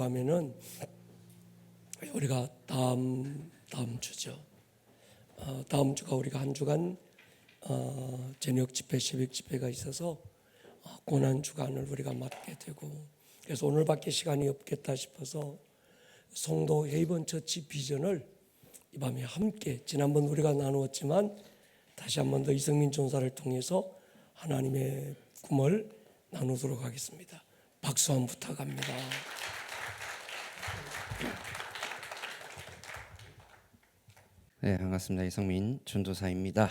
밤에는 우리가 다음 주죠. 다음 주가 우리가 한 주간 저녁 집회, 새벽 집회가 있어서 고난 주간을 우리가 맞게 되고, 그래서 오늘밖에 시간이 없겠다 싶어서 송도 헤이븐 처치 비전을 이 밤에 함께, 지난번 우리가 나누었지만 다시 한 번 더 이성민 전사를 통해서 하나님의 꿈을 나누도록 하겠습니다. 박수 한번 부탁합니다. 네, 반갑습니다. 이성민 전도사입니다.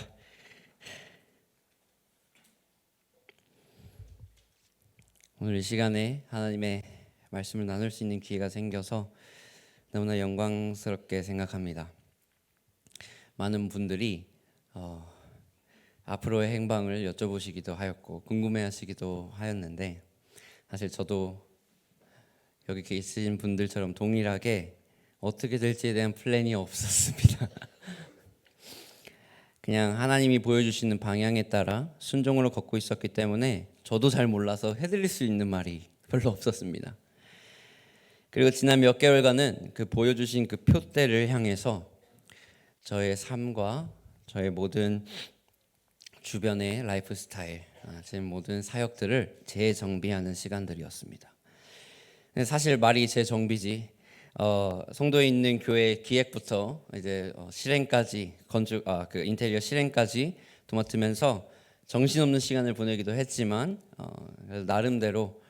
오늘 이 시간에 하나님의 말씀을 나눌 수 있는 기회가 생겨서 너무나 영광스럽게 생각합니다. 많은 분들이 앞으로의 행방을 여쭤보시기도 하였고 궁금해하시기도 하였는데, 사실 저도 여기 계신 분들처럼 동일하게 어떻게 될지에 대한 플랜이 없었습니다. 그냥 하나님이 보여주시는 방향에 따라 순종으로 걷고 있었기 때문에 저도 잘 몰라서 해드릴 수 있는 말이 별로 없었습니다. 그리고 지난 몇 개월간은 그 보여주신 그 표대를 향해서 저의 삶과 저의 모든 주변의 라이프 스타일, 제 모든 사역들을 재정비하는 시간들이었습니다. 사실 말이 재정비지, 송도에 있는 교회 기획부터 이제 실행까지 그 인테리어 실행까지 도맡으면서 정신없는 시간을 보내기도 했지만, 나름대로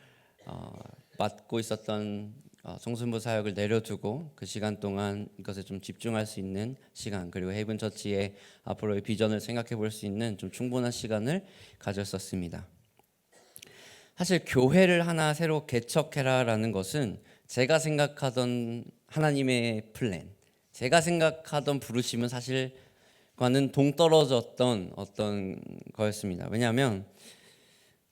맡고 있었던 청소년부 사역을 내려두고 그 시간 동안 이것에 좀 집중할 수 있는 시간, 그리고 헤이븐 처치의 앞으로의 비전을 생각해 볼 수 있는 좀 충분한 시간을 가졌었습니다. 사실 교회를 하나 새로 개척해라라는 것은 제가 생각하던 하나님의 플랜, 제가 생각하던 부르심은 사실과는 동떨어졌던 어떤 거였습니다. 왜냐하면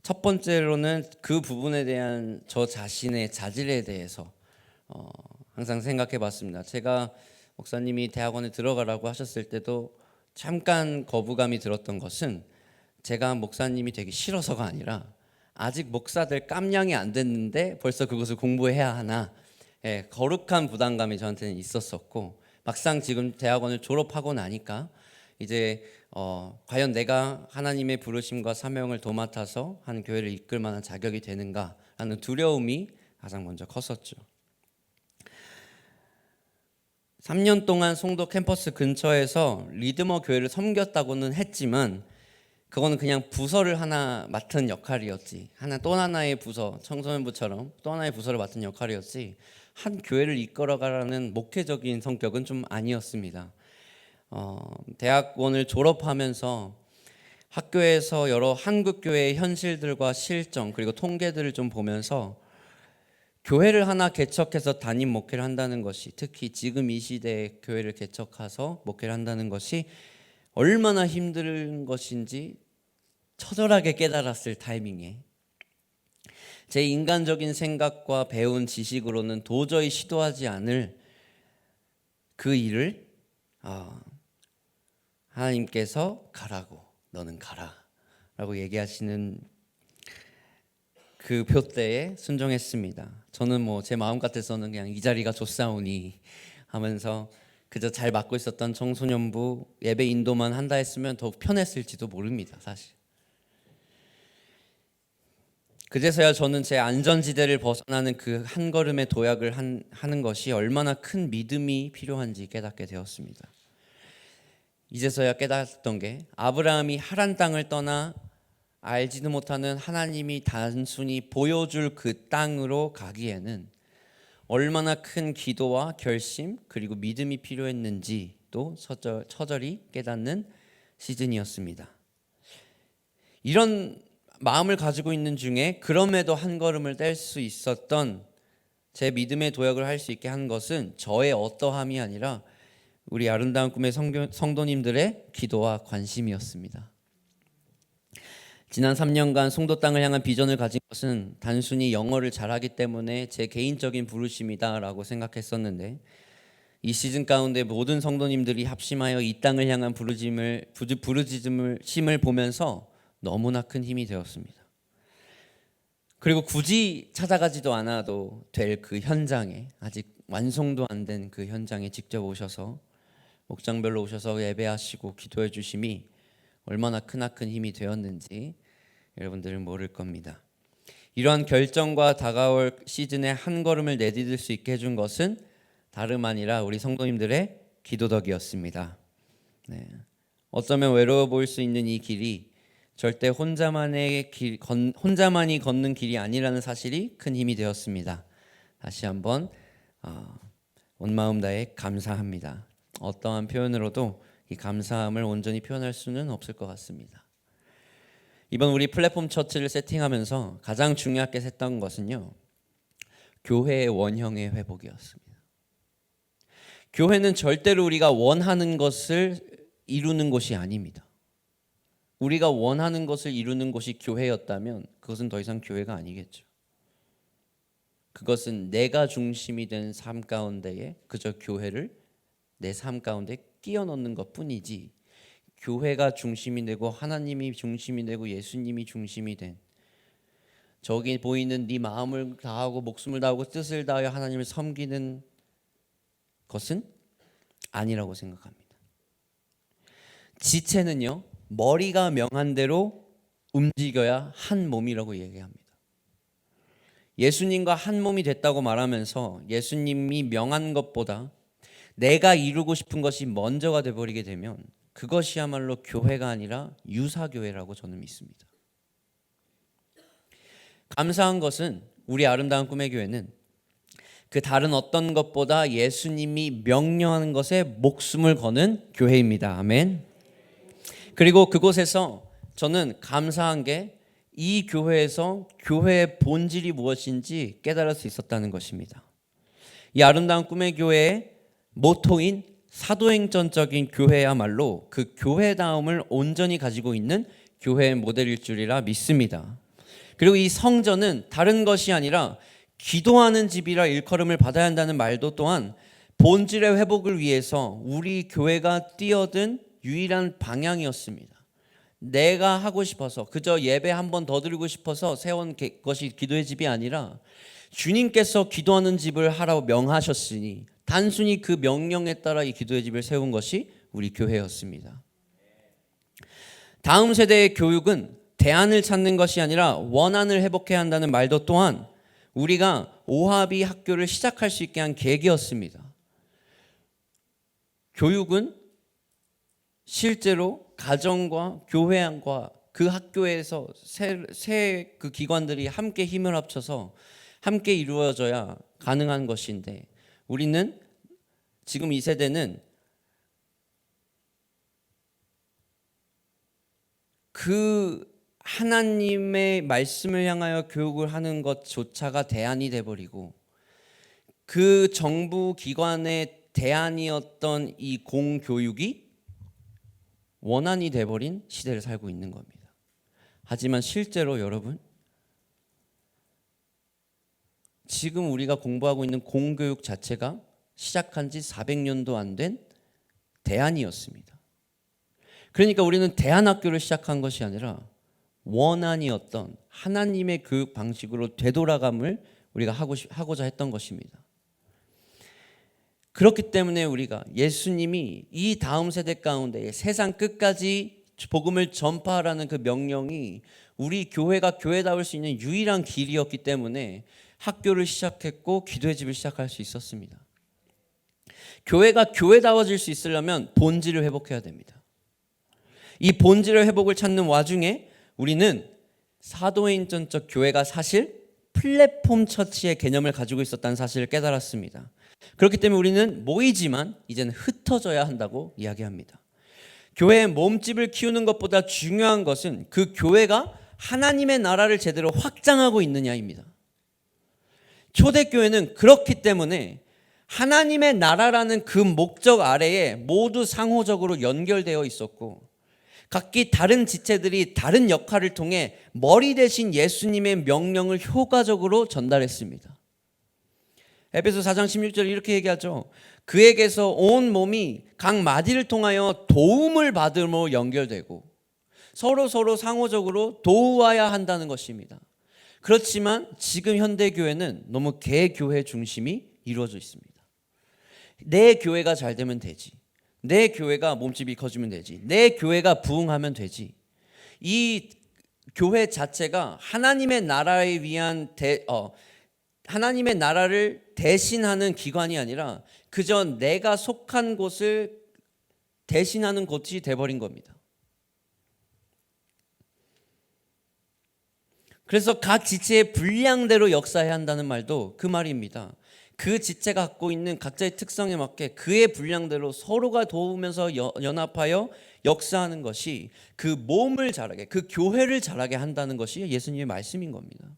첫 번째로는 그 부분에 대한 저 자신의 자질에 대해서 항상 생각해 봤습니다. 제가 목사님이 대학원에 들어가라고 하셨을 때도 잠깐 거부감이 들었던 것은 제가 목사님이 되기 싫어서가 아니라 아직 목사 될 깜냥이 안 됐는데 벌써 그것을 공부해야 하나, 거룩한 부담감이 저한테는 있었었고, 막상 지금 대학원을 졸업하고 나니까 이제 과연 내가 하나님의 부르심과 사명을 도맡아서 한 교회를 이끌 만한 자격이 되는가라는 두려움이 가장 먼저 컸었죠. 3년 동안 송도 캠퍼스 근처에서 리드머 교회를 섬겼다고는 했지만 그거는 그냥 부서를 하나 맡은 역할이었지, 또 하나의 부서, 청소년부처럼 또 하나의 부서를 맡은 역할이었지, 한 교회를 이끌어가라는 목회적인 성격은 좀 아니었습니다. 대학원을 졸업하면서 학교에서 여러 한국 교회의 현실들과 실정, 그리고 통계들을 좀 보면서 교회를 하나 개척해서 담임 목회를 한다는 것이, 특히 지금 이 시대에 교회를 개척해서 목회를 한다는 것이 얼마나 힘든 것인지 처절하게 깨달았을 타이밍에 제 인간적인 생각과 배운 지식으로는 도저히 시도하지 않을 그 일을 하나님께서 가라고, 너는 가라 라고 얘기하시는 그 표대에 순종했습니다. 저는 제 마음 같아서는 그냥 이 자리가 좋사오니 하면서 그저 잘 맡고 있었던 청소년부 예배 인도만 한다 했으면 더욱 편했을지도 모릅니다. 사실 그제서야 저는 제 안전지대를 벗어나는 그 한 걸음의 도약을 하는 것이 얼마나 큰 믿음이 필요한지 깨닫게 되었습니다. 이제서야 깨닫던 게, 아브라함이 하란 땅을 떠나 알지도 못하는 하나님이 단순히 보여줄 그 땅으로 가기에는 얼마나 큰 기도와 결심 그리고 믿음이 필요했는지도 처절히 깨닫는 시즌이었습니다. 이런 마음을 가지고 있는 중에 그럼에도 한 걸음을 뗄 수 있었던, 제 믿음의 도약을 할 수 있게 한 것은 저의 어떠함이 아니라 우리 아름다운 꿈의 성도님들의 기도와 관심이었습니다. 지난 3년간 송도 땅을 향한 비전을 가진 것은 단순히 영어를 잘하기 때문에 제 개인적인 부르심이다라고 생각했었는데, 이 시즌 가운데 모든 성도님들이 합심하여 이 땅을 향한 부르짖음을 보면서 너무나 큰 힘이 되었습니다. 그리고 굳이 찾아가지도 않아도 될 그 현장에, 아직 완성도 안 된 그 현장에 직접 오셔서 목장별로 오셔서 예배하시고 기도해 주심이 얼마나 크나큰 힘이 되었는지 여러분들은 모를 겁니다. 이러한 결정과 다가올 시즌에 한 걸음을 내디딜 수 있게 해준 것은 다름 아니라 우리 성도님들의 기도 덕이었습니다. 네. 어쩌면 외로워 보일 수 있는 이 길이 절대 혼자만이 걷는 길이 아니라는 사실이 큰 힘이 되었습니다. 다시 한번 온 마음 다해 감사합니다. 어떠한 표현으로도 이 감사함을 온전히 표현할 수는 없을 것 같습니다. 이번 우리 플랫폼 처치를 세팅하면서 가장 중요하게 했던 것은요, 교회의 원형의 회복이었습니다. 교회는 절대로 우리가 원하는 것을 이루는 곳이 아닙니다. 우리가 원하는 것을 이루는 곳이 교회였다면 그것은 더 이상 교회가 아니겠죠. 그것은 내가 중심이 된 삶 가운데에 그저 교회를 내 삶 가운데 끼워 넣는 것뿐이지, 교회가 중심이 되고 하나님이 중심이 되고 예수님이 중심이 된, 저기 보이는 네 마음을 다하고 목숨을 다하고 뜻을 다하여 하나님을 섬기는 것은 아니라고 생각합니다. 지체는요, 머리가 명한 대로 움직여야 한 몸이라고 얘기합니다. 예수님과 한 몸이 됐다고 말하면서 예수님이 명한 것보다 내가 이루고 싶은 것이 먼저가 되어버리게 되면 그것이야말로 교회가 아니라 유사교회라고 저는 믿습니다. 감사한 것은 우리 아름다운 꿈의 교회는 그 다른 어떤 것보다 예수님이 명령하는 것에 목숨을 거는 교회입니다. 아멘. 그리고 그곳에서 저는 감사한 게 이 교회에서 교회의 본질이 무엇인지 깨달을 수 있었다는 것입니다. 이 아름다운 꿈의 교회의 모토인 사도행전적인 교회야말로 그 교회다움을 온전히 가지고 있는 교회의 모델일 줄이라 믿습니다. 그리고 이 성전은 다른 것이 아니라 기도하는 집이라 일컬음을 받아야 한다는 말도 또한 본질의 회복을 위해서 우리 교회가 뛰어든 유일한 방향이었습니다. 내가 하고 싶어서 그저 예배 한 번 더 드리고 싶어서 세운 것이 기도의 집이 아니라 주님께서 기도하는 집을 하라고 명하셨으니 단순히 그 명령에 따라 이 기도의 집을 세운 것이 우리 교회였습니다. 다음 세대의 교육은 대안을 찾는 것이 아니라 원안을 회복해야 한다는 말도 또한 우리가 오하비 학교를 시작할 수 있게 한 계기였습니다. 교육은 실제로 가정과 교회와 그 학교에서 새 그 기관들이 함께 힘을 합쳐서 함께 이루어져야 가능한 것인데, 우리는 지금 이 세대는 그 하나님의 말씀을 향하여 교육을 하는 것조차가 대안이 돼버리고 그 정부 기관의 대안이었던 이 공교육이 원한이 돼버린 시대를 살고 있는 겁니다. 하지만 실제로 여러분, 지금 우리가 공부하고 있는 공교육 자체가 시작한 지 400년도 안 된 대안이었습니다. 그러니까 우리는 대안학교를 시작한 것이 아니라 원안이었던 하나님의 교육 방식으로 되돌아감을 우리가 하고자 했던 것입니다. 그렇기 때문에 우리가 예수님이 이 다음 세대 가운데 세상 끝까지 복음을 전파하라는 그 명령이 우리 교회가 교회다울 수 있는 유일한 길이었기 때문에 학교를 시작했고 기도의 집을 시작할 수 있었습니다. 교회가 교회다워질 수 있으려면 본질을 회복해야 됩니다. 이 본질의 회복을 찾는 와중에 우리는 사도행전적 교회가 사실 플랫폼 처치의 개념을 가지고 있었다는 사실을 깨달았습니다. 그렇기 때문에 우리는 모이지만 이제는 흩어져야 한다고 이야기합니다. 교회의 몸집을 키우는 것보다 중요한 것은 그 교회가 하나님의 나라를 제대로 확장하고 있느냐입니다. 초대교회는 그렇기 때문에 하나님의 나라라는 그 목적 아래에 모두 상호적으로 연결되어 있었고 각기 다른 지체들이 다른 역할을 통해 머리 대신 예수님의 명령을 효과적으로 전달했습니다. 에베소 4장 16절 이렇게 얘기하죠. 그에게서 온 몸이 각 마디를 통하여 도움을 받음으로 연결되고 서로 상호적으로 도우어야 한다는 것입니다. 그렇지만 지금 현대교회는 너무 개교회 중심이 이루어져 있습니다. 내 교회가 잘 되면 되지, 내 교회가 몸집이 커지면 되지, 내 교회가 부흥하면 되지. 이 교회 자체가 하나님의 나라에 위한 하나님의 나라를 대신하는 기관이 아니라 그저 내가 속한 곳을 대신하는 곳이 돼버린 겁니다. 그래서 각 지체의 분량대로 역사해야 한다는 말도 그 말입니다. 그 지체가 갖고 있는 각자의 특성에 맞게 그의 분량대로 서로가 도우면서 연합하여 역사하는 것이 그 몸을 자라게, 그 교회를 자라게 한다는 것이 예수님의 말씀인 겁니다.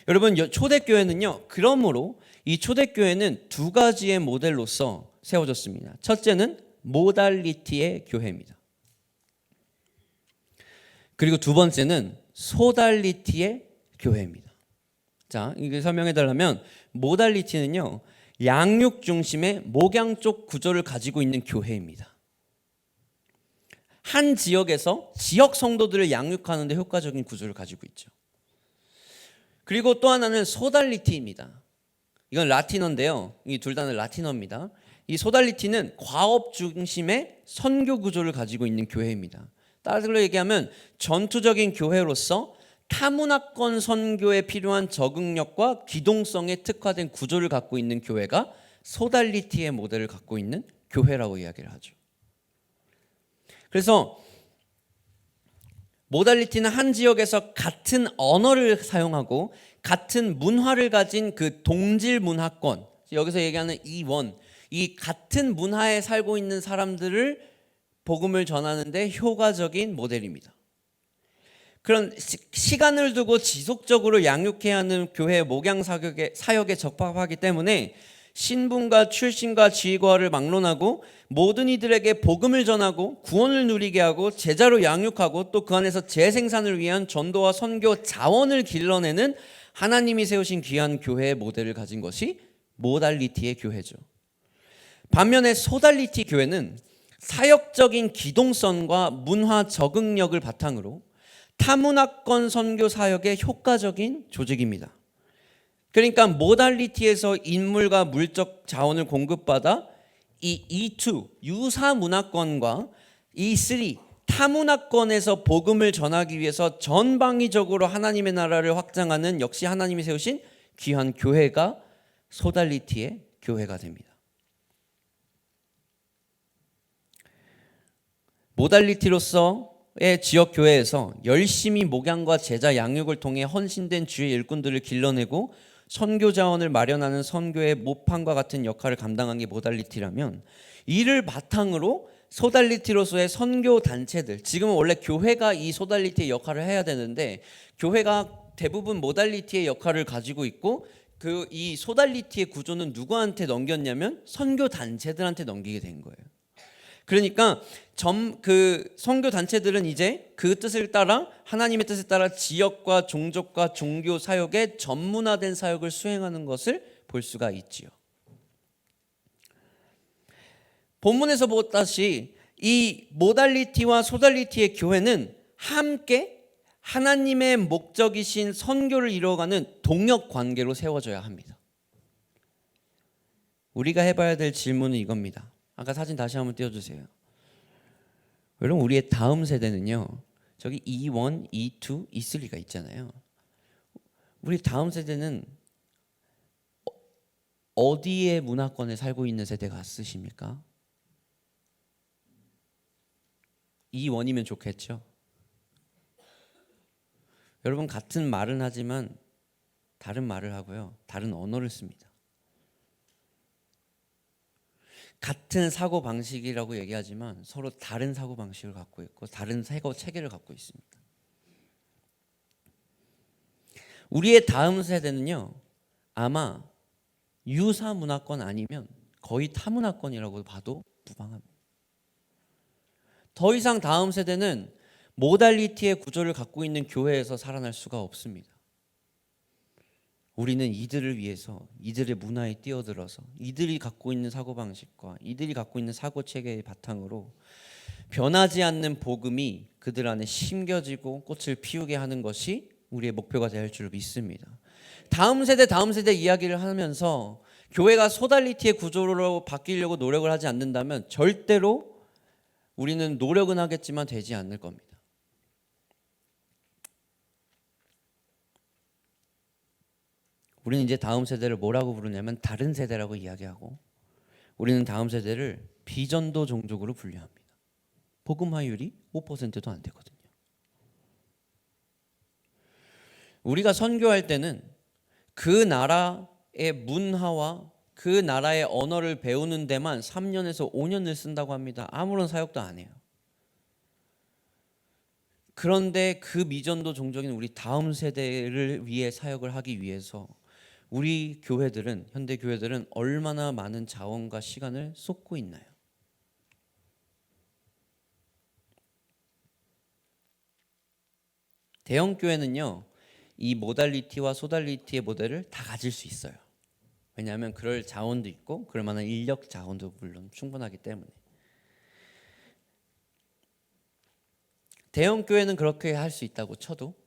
여러분, 초대교회는요, 그러므로 이 초대교회는 두 가지의 모델로서 세워졌습니다. 첫째는 모달리티의 교회입니다. 그리고 두 번째는 소달리티의 교회입니다. 자, 이게 설명해 달라면 모달리티는요, 양육 중심의 목양 쪽 구조를 가지고 있는 교회입니다. 한 지역에서 지역 성도들을 양육하는 데 효과적인 구조를 가지고 있죠. 그리고 또 하나는 소달리티입니다. 이건 라틴어인데요. 이 둘 다는 라틴어입니다. 이 소달리티는 과업 중심의 선교 구조를 가지고 있는 교회입니다. 따라서 얘기하면 전투적인 교회로서 타문화권 선교에 필요한 적응력과 기동성에 특화된 구조를 갖고 있는 교회가 소달리티의 모델을 갖고 있는 교회라고 이야기를 하죠. 그래서 모달리티는 한 지역에서 같은 언어를 사용하고 같은 문화를 가진 그 동질 문화권, 여기서 얘기하는 이원, 이 같은 문화에 살고 있는 사람들을 복음을 전하는데 효과적인 모델입니다. 그런 시간을 두고 지속적으로 양육해야 하는 교회 목양 사역에 적합하기 때문에 신분과 출신과 지위과를 막론하고 모든 이들에게 복음을 전하고 구원을 누리게 하고 제자로 양육하고 또 그 안에서 재생산을 위한 전도와 선교 자원을 길러내는 하나님이 세우신 귀한 교회의 모델을 가진 것이 모달리티의 교회죠. 반면에 소달리티 교회는 사역적인 기동성과 문화 적응력을 바탕으로 타문화권 선교 사역에 효과적인 조직입니다. 그러니까 모달리티에서 인물과 물적 자원을 공급받아 이 E2 유사 문화권과 E3 타문화권에서 복음을 전하기 위해서 전방위적으로 하나님의 나라를 확장하는 역시 하나님이 세우신 귀한 교회가 소달리티의 교회가 됩니다. 모달리티로서의 지역 교회에서 열심히 목양과 제자 양육을 통해 헌신된 주의 일꾼들을 길러내고 선교 자원을 마련하는 선교의 모판과 같은 역할을 감당한 게 모달리티라면, 이를 바탕으로 소달리티로서의 선교 단체들, 지금은 원래 교회가 이 소달리티의 역할을 해야 되는데 교회가 대부분 모달리티의 역할을 가지고 있고 이 소달리티의 구조는 누구한테 넘겼냐면 선교 단체들한테 넘기게 된 거예요. 그러니까 그 선교 단체들은 이제 그 뜻을 따라, 하나님의 뜻을 따라 지역과 종족과 종교 사역에 전문화된 사역을 수행하는 것을 볼 수가 있지요. 본문에서 보았다시피 이 모달리티와 소달리티의 교회는 함께 하나님의 목적이신 선교를 이루어가는 동역 관계로 세워져야 합니다. 우리가 해봐야 될 질문은 이겁니다. 아까 사진 다시 한번 띄워주세요. 여러분, 우리의 다음 세대는요, 저기 E1, E2, E3가 있잖아요. 우리 다음 세대는 어디의 문화권에 살고 있는 세대 같으십니까? E1이면 좋겠죠. 여러분, 같은 말은 하지만 다른 말을 하고요, 다른 언어를 씁니다. 같은 사고 방식이라고 얘기하지만 서로 다른 사고 방식을 갖고 있고 다른 사고 체계를 갖고 있습니다. 우리의 다음 세대는요, 아마 유사 문화권 아니면 거의 타문화권이라고 봐도 무방합니다. 더 이상 다음 세대는 모달리티의 구조를 갖고 있는 교회에서 살아날 수가 없습니다. 우리는 이들을 위해서 이들의 문화에 뛰어들어서 이들이 갖고 있는 사고방식과 이들이 갖고 있는 사고체계의 바탕으로 변하지 않는 복음이 그들 안에 심겨지고 꽃을 피우게 하는 것이 우리의 목표가 될 줄 믿습니다. 다음 세대 이야기를 하면서 교회가 소달리티의 구조로 바뀌려고 노력을 하지 않는다면 절대로 우리는 노력은 하겠지만 되지 않을 겁니다. 우리는 이제 다음 세대를 뭐라고 부르냐면 다른 세대라고 이야기하고, 우리는 다음 세대를 비전도 종족으로 분류합니다. 복음화율이 5%도 안 되거든요. 우리가 선교할 때는 그 나라의 문화와 그 나라의 언어를 배우는 데만 3년에서 5년을 쓴다고 합니다. 아무런 사역도 안 해요. 그런데 그 미전도 종족인 우리 다음 세대를 위해 사역을 하기 위해서 우리 교회들은, 현대 교회들은 얼마나 많은 자원과 시간을 쏟고 있나요? 대형 교회는요, 이 모달리티와 소달리티의 모델을 다 가질 수 있어요. 왜냐하면 그럴 자원도 있고 그럴 만한 인력 자원도 물론 충분하기 때문에. 대형 교회는 그렇게 할 수 있다고 쳐도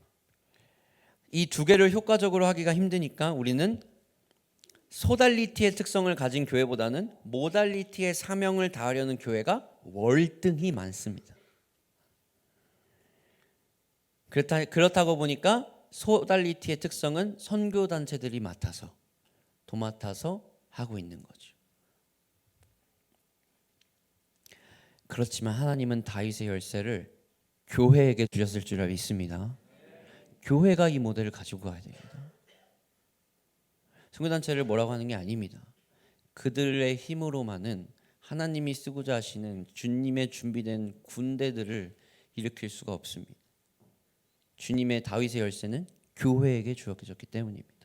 이 두 개를 효과적으로 하기가 힘드니까 우리는 소달리티의 특성을 가진 교회보다는 모달리티의 사명을 다하려는 교회가 월등히 많습니다. 그렇다고 보니까 소달리티의 특성은 선교단체들이 도맡아서 하고 있는 거죠. 그렇지만 하나님은 다윗의 열쇠를 교회에게 주셨을 줄 믿습니다. 교회가 이 모델을 가지고 가야 됩니다. 선교단체를 뭐라고 하는 게 아닙니다. 그들의 힘으로만은 하나님이 쓰고자 하시는 주님의 준비된 군대들을 일으킬 수가 없습니다. 주님의 다윗의 열쇠는 교회에게 주어졌기 때문입니다.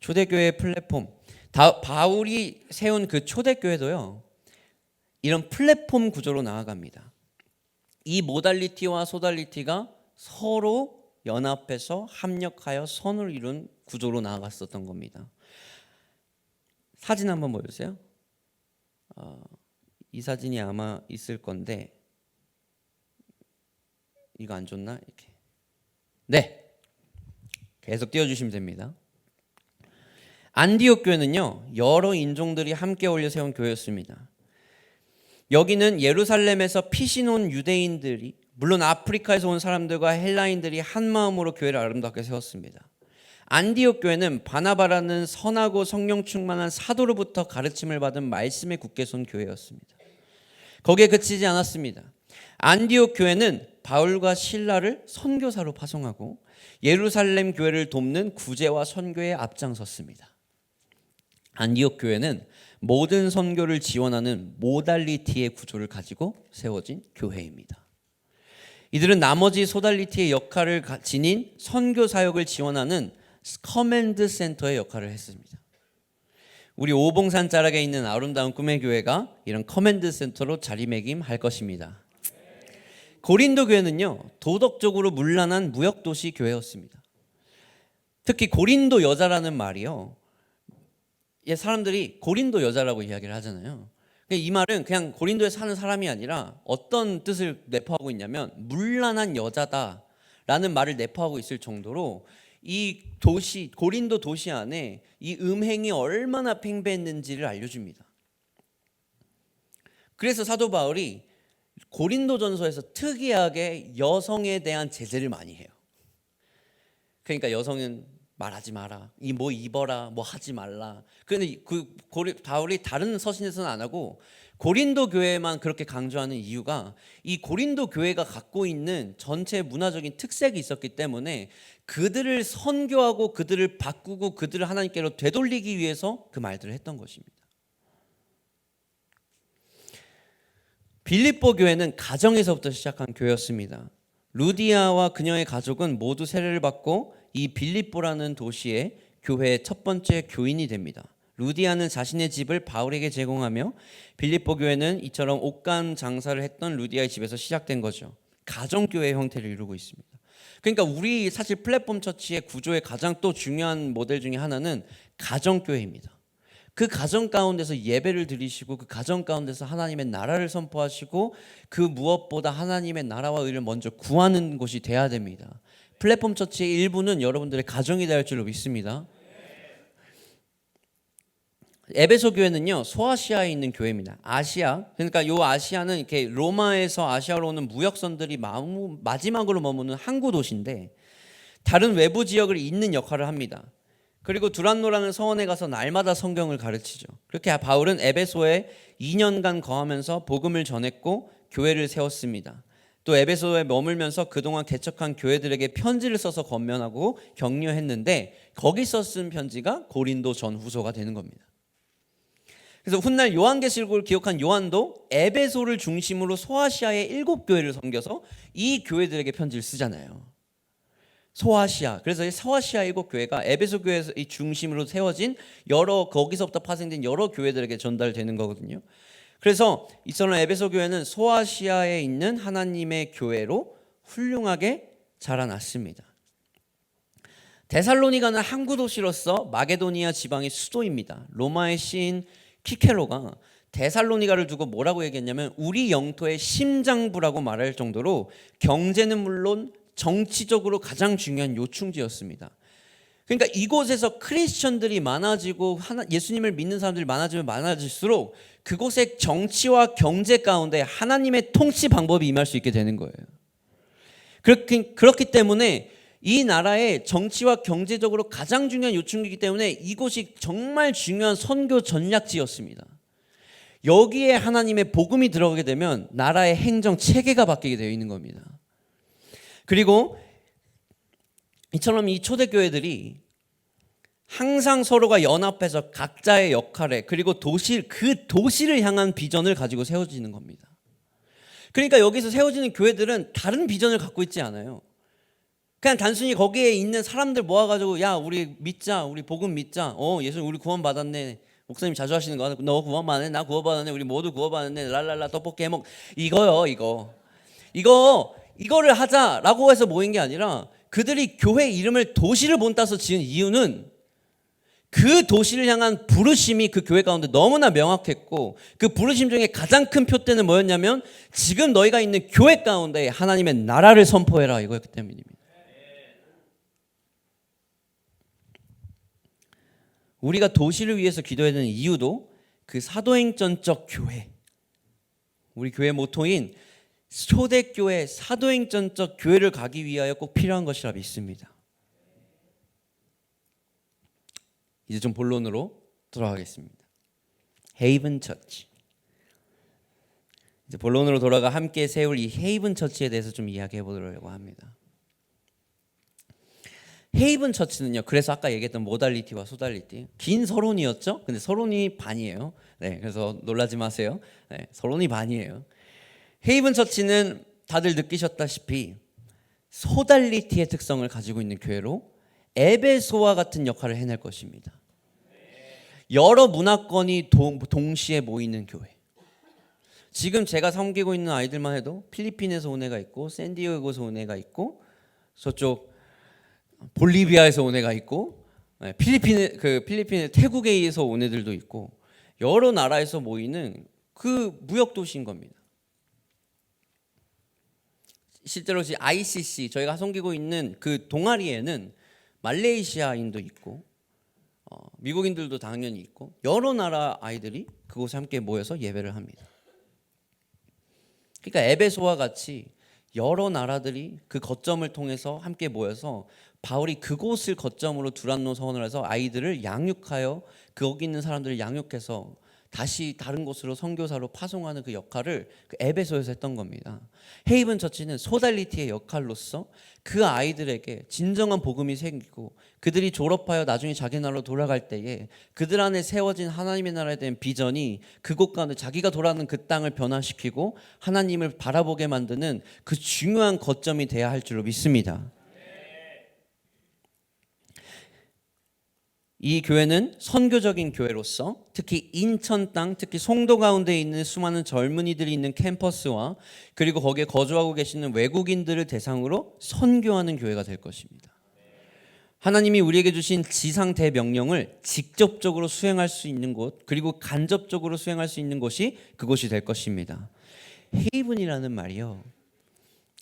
초대교회의 플랫폼, 바울이 세운 그 초대교회도요, 이런 플랫폼 구조로 나아갑니다. 이 모달리티와 소달리티가 서로 연합해서 합력하여 선을 이룬 구조로 나아갔었던 겁니다. 사진 한번 보여주세요. 이 사진이 아마 있을 건데, 이거 안 좋나? 이렇게. 네, 계속 띄워주시면 됩니다. 안디옥 교회는요, 여러 인종들이 함께 어울려 세운 교회였습니다. 여기는 예루살렘에서 피신 온 유대인들이, 물론 아프리카에서 온 사람들과 헬라인들이 한 마음으로 교회를 아름답게 세웠습니다. 안디옥 교회는 바나바라는 선하고 성령 충만한 사도로부터 가르침을 받은 말씀에 굳게 선 교회였습니다. 거기에 그치지 않았습니다. 안디옥 교회는 바울과 실라를 선교사로 파송하고 예루살렘 교회를 돕는 구제와 선교에 앞장섰습니다. 안디옥 교회는 모든 선교를 지원하는 모달리티의 구조를 가지고 세워진 교회입니다. 이들은 나머지 소달리티의 역할을 지닌 선교 사역을 지원하는 커맨드 센터의 역할을 했습니다. 우리 오봉산 자락에 있는 아름다운 꿈의 교회가 이런 커맨드 센터로 자리매김할 것입니다. 고린도 교회는요, 도덕적으로 문란한 무역도시 교회였습니다. 특히 고린도 여자라는 말이요, 사람들이 고린도 여자라고 이야기를 하잖아요. 이 말은 그냥 고린도에 사는 사람이 아니라 어떤 뜻을 내포하고 있냐면 문란한 여자다라는 말을 내포하고 있을 정도로 이 도시, 고린도 도시 안에 이 음행이 얼마나 팽배했는지를 알려줍니다. 그래서 사도 바울이 고린도전서에서 특이하게 여성에 대한 제재를 많이 해요. 그러니까 여성은 말하지 마라, 뭐 입어라, 뭐 하지 말라. 그런데 바울이 다른 서신에서는 안 하고 고린도 교회만 그렇게 강조하는 이유가 이 고린도 교회가 갖고 있는 전체 문화적인 특색이 있었기 때문에 그들을 선교하고 그들을 바꾸고 그들을 하나님께로 되돌리기 위해서 그 말들을 했던 것입니다. 빌립보 교회는 가정에서부터 시작한 교회였습니다. 루디아와 그녀의 가족은 모두 세례를 받고 이 빌립보라는 도시의 교회의 첫 번째 교인이 됩니다. 루디아는 자신의 집을 바울에게 제공하며 빌립보 교회는 이처럼 옷감 장사를 했던 루디아의 집에서 시작된 거죠. 가정교회의 형태를 이루고 있습니다. 그러니까 우리 사실 플랫폼 처치의 구조의 가장 또 중요한 모델 중에 하나는 가정교회입니다. 그 가정 가운데서 예배를 드리시고 그 가정 가운데서 하나님의 나라를 선포하시고 그 무엇보다 하나님의 나라와 의를 먼저 구하는 곳이 돼야 됩니다. 플랫폼 처치의 일부는 여러분들의 가정이 될 줄로 믿습니다. 에베소 교회는요, 소아시아에 있는 교회입니다. 아시아, 그러니까 요 아시아는 이렇게 로마에서 아시아로 오는 무역선들이 마지막으로 머무는 항구 도시인데 다른 외부 지역을 잇는 역할을 합니다. 그리고 두란노라는 서원에 가서 날마다 성경을 가르치죠. 그렇게 바울은 에베소에 2년간 거하면서 복음을 전했고 교회를 세웠습니다. 또 에베소에 머물면서 그동안 개척한 교회들에게 편지를 써서 권면하고 격려했는데 거기서 쓴 편지가 고린도 전후서가 되는 겁니다. 그래서 훗날 요한계시록을 기록한 요한도 에베소를 중심으로 소아시아의 7교회를 섬겨서 이 교회들에게 편지를 쓰잖아요. 소아시아. 그래서 소아시아 7교회가 에베소 교회에서 이 중심으로 세워진 거기서부터 파생된 여러 교회들에게 전달되는 거거든요. 그래서 이처럼 에베소 교회는 소아시아에 있는 하나님의 교회로 훌륭하게 자라났습니다. 데살로니가는 항구 도시로서 마게도니아 지방의 수도입니다. 로마의 시인 키케로가 데살로니가를 두고 뭐라고 얘기했냐면 우리 영토의 심장부라고 말할 정도로 경제는 물론 정치적으로 가장 중요한 요충지였습니다. 그러니까 이곳에서 크리스천들이 많아지고 예수님을 믿는 사람들이 많아지면 많아질수록 그곳의 정치와 경제 가운데 하나님의 통치 방법이 임할 수 있게 되는 거예요. 그렇기 때문에 이 나라의 정치와 경제적으로 가장 중요한 요충지이기 때문에 이곳이 정말 중요한 선교 전략지였습니다. 여기에 하나님의 복음이 들어가게 되면 나라의 행정 체계가 바뀌게 되어 있는 겁니다. 그리고 이처럼 이 초대교회들이 항상 서로가 연합해서 각자의 역할에 그리고 그 도시를 향한 비전을 가지고 세워지는 겁니다. 그러니까 여기서 세워지는 교회들은 다른 비전을 갖고 있지 않아요. 그냥 단순히 거기에 있는 사람들 모아가지고 야 우리 믿자, 우리 복음 믿자, 예수님 우리 구원 받았네, 목사님 자주 하시는 거 너 구원 받았네, 나 구원 받았네, 우리 모두 구원 받았네, 랄랄라 떡볶이 해먹 이거요. 이거를 하자라고 해서 모인 게 아니라 그들이 교회 이름을 도시를 본따서 지은 이유는 그 도시를 향한 부르심이 그 교회 가운데 너무나 명확했고 그 부르심 중에 가장 큰 표대는 뭐였냐면 지금 너희가 있는 교회 가운데 하나님의 나라를 선포해라 이거였기 때문입니다. 우리가 도시를 위해서 기도해야 되는 이유도 그 사도행전적 교회, 우리 교회 모토인 초대교회 사도행전적 교회를 가기 위하여 꼭 필요한 것이라 믿습니다. 이제 좀 본론으로 돌아가겠습니다. 헤이븐 처치. 이제 본론으로 돌아가 함께 세울 이 헤이븐 처치에 대해서 좀 이야기해 보려고 합니다. 헤이븐 처치는요. 그래서 아까 얘기했던 모달리티와 소달리티. 긴 서론이었죠. 근데 서론이 반이에요. 네, 그래서 놀라지 마세요. 네, 서론이 반이에요. 헤이븐 처치는 다들 느끼셨다시피 소달리티의 특성을 가지고 있는 교회로 에베소와 같은 역할을 해낼 것입니다. 여러 문화권이 동시에 모이는 교회. 지금 제가 섬기고 있는 아이들만 해도 필리핀에서 온 애가 있고 샌디에고에서 온 애가 있고 저쪽 볼리비아에서 온 애가 있고 필리핀의 태국에서 온 애들도 있고 여러 나라에서 모이는 그 무역 도시인 겁니다. 실제로 ICC 저희가 섬기고 있는 그 동아리에는 말레이시아인도 있고 미국인들도 당연히 있고 여러 나라 아이들이 그곳에 함께 모여서 예배를 합니다. 그러니까 에베소와 같이 여러 나라들이 그 거점을 통해서 함께 모여서 바울이 그곳을 거점으로 두란노 서원을 해서 아이들을 양육하여 거기 있는 사람들을 양육해서 다시 다른 곳으로 선교사로 파송하는 그 역할을 그 에베소에서 했던 겁니다. 헤이븐 처치는 소달리티의 역할로서 그 아이들에게 진정한 복음이 생기고 그들이 졸업하여 나중에 자기 나라로 돌아갈 때에 그들 안에 세워진 하나님의 나라에 대한 비전이 그곳 가운데 자기가 돌아가는 그 땅을 변화시키고 하나님을 바라보게 만드는 그 중요한 거점이 돼야 할 줄로 믿습니다. 이 교회는 선교적인 교회로서 특히 인천 땅, 특히 송도 가운데 있는 수많은 젊은이들이 있는 캠퍼스와 그리고 거기에 거주하고 계시는 외국인들을 대상으로 선교하는 교회가 될 것입니다. 하나님이 우리에게 주신 지상 대명령을 직접적으로 수행할 수 있는 곳, 그리고 간접적으로 수행할 수 있는 곳이 그곳이 될 것입니다. 헤이븐이라는 말이요,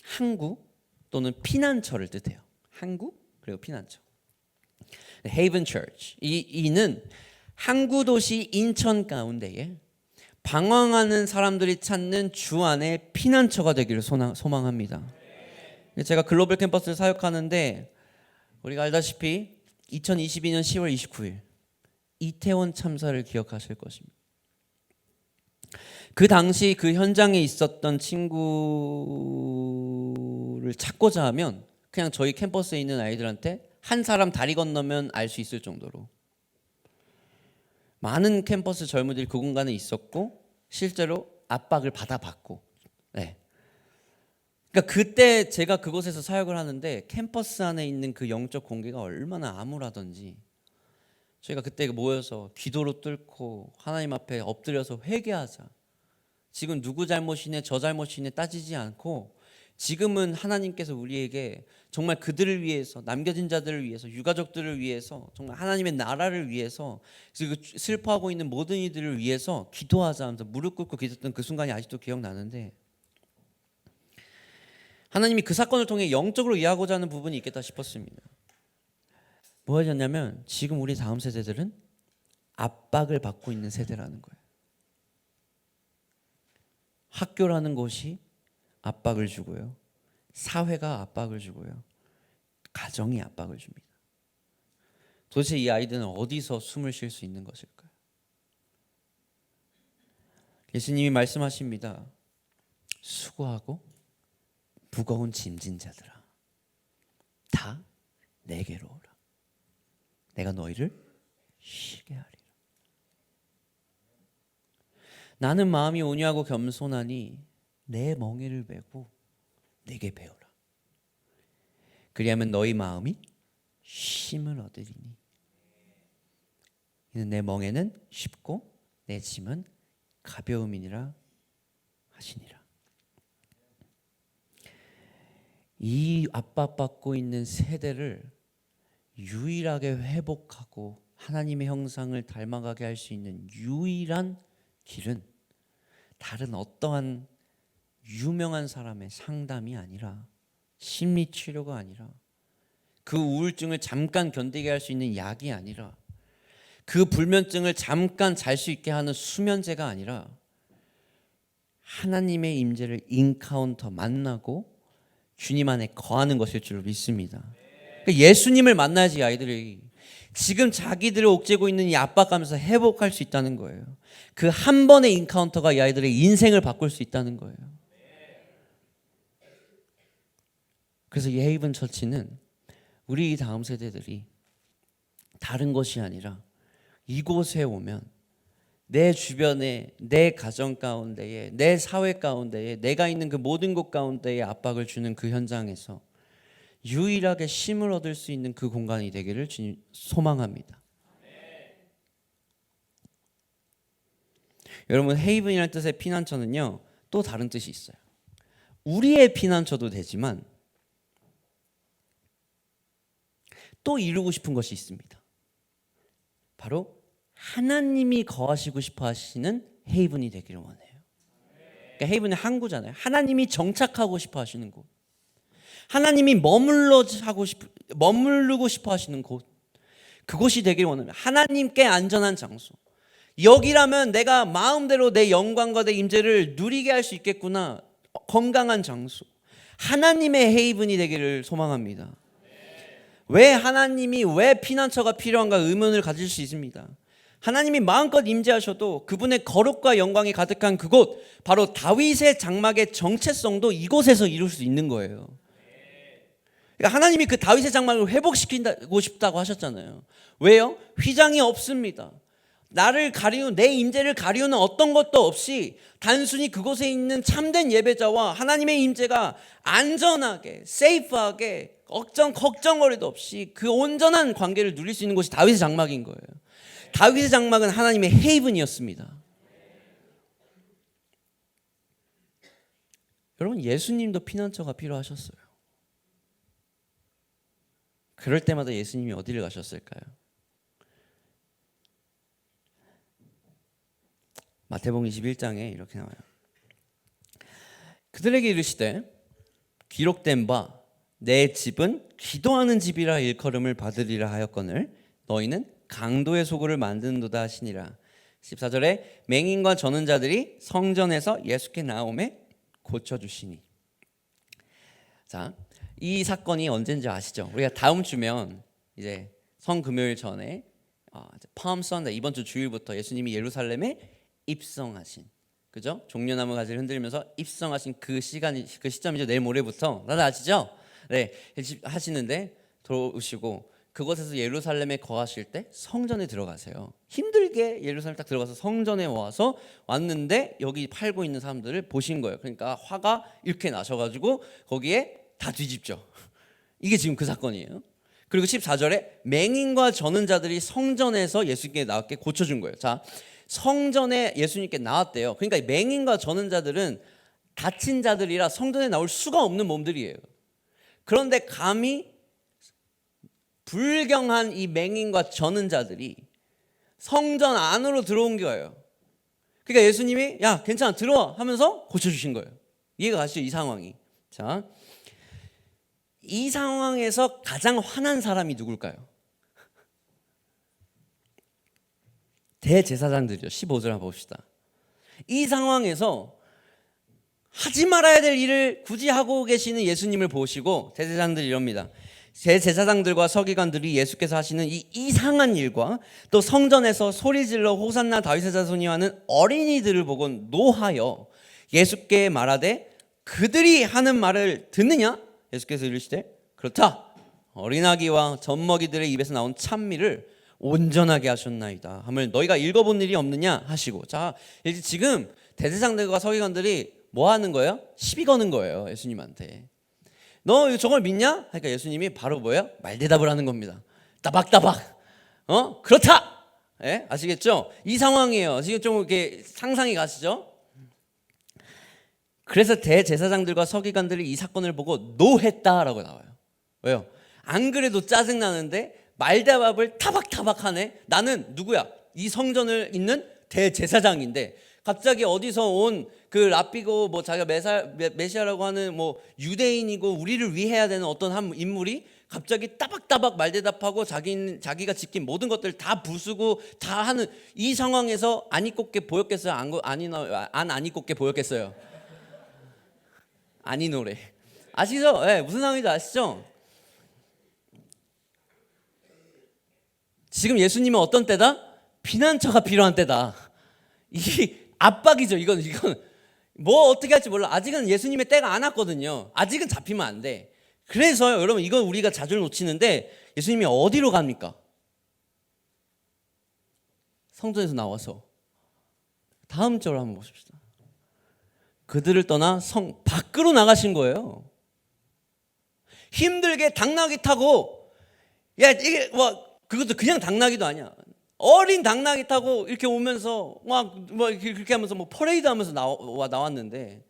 항구 또는 피난처를 뜻해요. 항구 그리고 피난처. 헤이븐 처치. 이는 항구 도시 인천 가운데에 방황하는 사람들이 찾는 주 안의 피난처가 되기를 소망합니다. 제가 글로벌 캠퍼스를 사역하는데 우리가 알다시피 2022년 10월 29일 이태원 참사를 기억하실 것입니다. 그 당시 그 현장에 있었던 친구를 찾고자 하면 그냥 저희 캠퍼스에 있는 아이들한테 한 사람 다리 건너면 알 수 있을 정도로 많은 캠퍼스 젊은이들이 그 공간에 있었고 실제로 압박을 받아봤고, 네. 그러니까 그때 제가 그곳에서 사역을 하는데 캠퍼스 안에 있는 그 영적 공기가 얼마나 암울하던지 저희가 그때 모여서 기도로 뚫고 하나님 앞에 엎드려서 회개하자. 지금 누구 잘못이네 저 잘못이네 따지지 않고 지금은 하나님께서 우리에게 정말 그들을 위해서, 남겨진 자들을 위해서, 유가족들을 위해서, 정말 하나님의 나라를 위해서, 슬퍼하고 있는 모든 이들을 위해서 기도하자 하면서 무릎 꿇고 기도했던 그 순간이 아직도 기억나는데, 하나님이 그 사건을 통해 영적으로 이해하고자 하는 부분이 있겠다 싶었습니다. 뭐였냐면 지금 우리 다음 세대들은 압박을 받고 있는 세대라는 거예요. 학교라는 곳이 압박을 주고요, 사회가 압박을 주고요, 가정이 압박을 줍니다. 도대체 이 아이들은 어디서 숨을 쉴 수 있는 것일까요? 예수님이 말씀하십니다. 수고하고 무거운 짐진 자들아, 다 내게로 오라. 내가 너희를 쉬게 하리라. 나는 마음이 온유하고 겸손하니 내 멍에를 메고 내게 배우라. 그리하면 너희 마음이 쉼을 얻으리니 이는 내 멍에는 쉽고 내 짐은 가벼움이니라 하시니라. 이 압박받고 있는 세대를 유일하게 회복하고 하나님의 형상을 닮아가게 할 수 있는 유일한 길은 다른 어떠한 유명한 사람의 상담이 아니라, 심리치료가 아니라, 그 우울증을 잠깐 견디게 할 수 있는 약이 아니라, 그 불면증을 잠깐 잘 수 있게 하는 수면제가 아니라 하나님의 임재를 인카운터 만나고 주님 안에 거하는 것일 줄 믿습니다. 그러니까 예수님을 만나야지 아이들이 지금 자기들을 옥죄고 있는 이 압박감에서 회복할 수 있다는 거예요. 그 한 번의 인카운터가 이 아이들의 인생을 바꿀 수 있다는 거예요. 그래서 이 헤이븐 처치는 우리 다음 세대들이 다른 것이 아니라 이곳에 오면 내 주변에, 내 가정 가운데에, 내 사회 가운데에, 내가 있는 그 모든 곳 가운데에 압박을 주는 그 현장에서 유일하게 쉼을 얻을 수 있는 그 공간이 되기를 주님 소망합니다. 여러분, 헤이븐이라는 뜻의 피난처는요, 또 다른 뜻이 있어요. 우리의 피난처도 되지만 또 이루고 싶은 것이 있습니다. 바로 하나님이 거하시고 싶어 하시는 헤이븐이 되기를 원해요. 그러니까 헤이븐은 항구잖아요. 하나님이 정착하고 싶어 하시는 곳, 하나님이 머무르고 싶어 하시는 곳, 그곳이 되기를 원합니다. 하나님께 안전한 장소. 여기라면 내가 마음대로 내 영광과 내 임재를 누리게 할 수 있겠구나. 건강한 장소, 하나님의 헤이븐이 되기를 소망합니다. 왜 하나님이 왜 피난처가 필요한가 의문을 가질 수 있습니다. 하나님이 마음껏 임재하셔도 그분의 거룩과 영광이 가득한 그곳, 바로 다윗의 장막의 정체성도 이곳에서 이룰 수 있는 거예요. 그러니까 하나님이 그 다윗의 장막을 회복시키고 싶다고 하셨잖아요. 왜요? 휘장이 없습니다. 나를 가리우는, 내 임재를 가리우는 어떤 것도 없이 단순히 그곳에 있는 참된 예배자와 하나님의 임재가 안전하게, 세이프하게, 걱정거리도 없이 그 온전한 관계를 누릴 수 있는 곳이 다윗의 장막인 거예요. 다윗의 장막은 하나님의 헤이븐이었습니다. 여러분, 예수님도 피난처가 필요하셨어요. 그럴 때마다 예수님이 어디를 가셨을까요? 마태복음 21장에 이렇게 나와요. 그들에게 이르시되 기록된 바 내 집은 기도하는 집이라 일컬음을 받으리라 하였거늘 너희는 강도의 소굴을 만드는도다 하시니라. 14절에 맹인과 저는 자들이 성전에서 예수께 나오매 고쳐주시니. 자, 이 사건이 언제인지 아시죠? 우리가 다음 주면 이제 성금요일 전에 팜 선데이 이번 주 주일부터 예수님이 예루살렘에 입성하신, 그죠? 종려나무 가지를 흔들면서 입성하신 그 시간이, 그 시점이죠. 내일 모레부터 다들 아시죠? 네, 하시는데 들어오시고 그곳에서 예루살렘에 거하실 때 성전에 들어가세요. 힘들게 예루살렘 딱 들어가서 성전에 왔는데 여기 팔고 있는 사람들을 보신 거예요. 그러니까 화가 이렇게 나셔가지고 거기에 다 뒤집죠. 이게 지금 그 사건이에요. 그리고 14절에 맹인과 저는 자들이 성전에서 예수님께 나왔게 고쳐준 거예요. 자, 성전에 예수님께 나왔대요. 그러니까 맹인과 저는 자들은 다친 자들이라 성전에 나올 수가 없는 몸들이에요. 그런데 감히 불경한 이 맹인과 저는 자들이 성전 안으로 들어온 거예요. 그러니까 예수님이 야 괜찮아 들어와 하면서 고쳐주신 거예요. 이해가 가시죠? 이 상황이. 자, 이 상황에서 가장 화난 사람이 누굴까요? 대제사장들이죠. 15절 한번 봅시다. 이 상황에서 하지 말아야 될 일을 굳이 하고 계시는 예수님을 보시고 대제사장들이 이럽니다. 제사장들과 서기관들이 예수께서 하시는 이 이상한 일과 또 성전에서 소리질러 호산나 다윗의 자손이 하는 어린이들을 보고 노하여 예수께 말하되 그들이 하는 말을 듣느냐? 예수께서 이르시되 그렇다. 어린아기와 젖먹이들의 입에서 나온 찬미를 온전하게 하셨나이다 함을 너희가 읽어본 일이 없느냐 하시고. 자, 이제 지금 대제사장들과 서기관들이 뭐 하는 거예요? 시비 거는 거예요. 예수님한테. 너 저걸 믿냐? 그러니까 예수님이 바로 뭐예요? 말대답을 하는 겁니다. 따박따박. 그렇다. 예? 아시겠죠? 이 상황이에요. 지금 좀 이렇게 상상이 가시죠? 그래서 대제사장들과 서기관들이 이 사건을 보고 노했다라고 나와요. 왜요? 안 그래도 짜증 나는데 말대답을 타박타박 하네. 나는 누구야? 이 성전을 있는 대제사장인데 갑자기 어디서 온 그 랍비고 뭐 자기가 메시아라고 하는 뭐 유대인이고 우리를 위해야 되는 어떤 한 인물이 갑자기 따박따박 말대답하고 자기가 지킨 모든 것들 다 부수고 다 하는 이 상황에서 안 이꼽게 보였겠어요? 안 이꼽게 보였겠어요? 아니 노래 아시죠? 네, 무슨 상황인지 아시죠? 지금 예수님은 어떤 때다? 피난처가 필요한 때다. 이 압박이죠. 이건 뭐 어떻게 할지 몰라. 아직은 예수님의 때가 안 왔거든요. 아직은 잡히면 안 돼. 그래서요, 여러분 이건 우리가 자주 놓치는데 예수님이 어디로 갑니까? 성전에서 나와서 다음 절을 한번 보십시다. 그들을 떠나 성 밖으로 나가신 거예요. 힘들게 당나귀 타고 야 이게 뭐 그것도 그냥 당나귀도 아니야. 어린 당나귀 타고 이렇게 오면서 막 뭐 그렇게 하면서 뭐 퍼레이드 하면서 나왔는데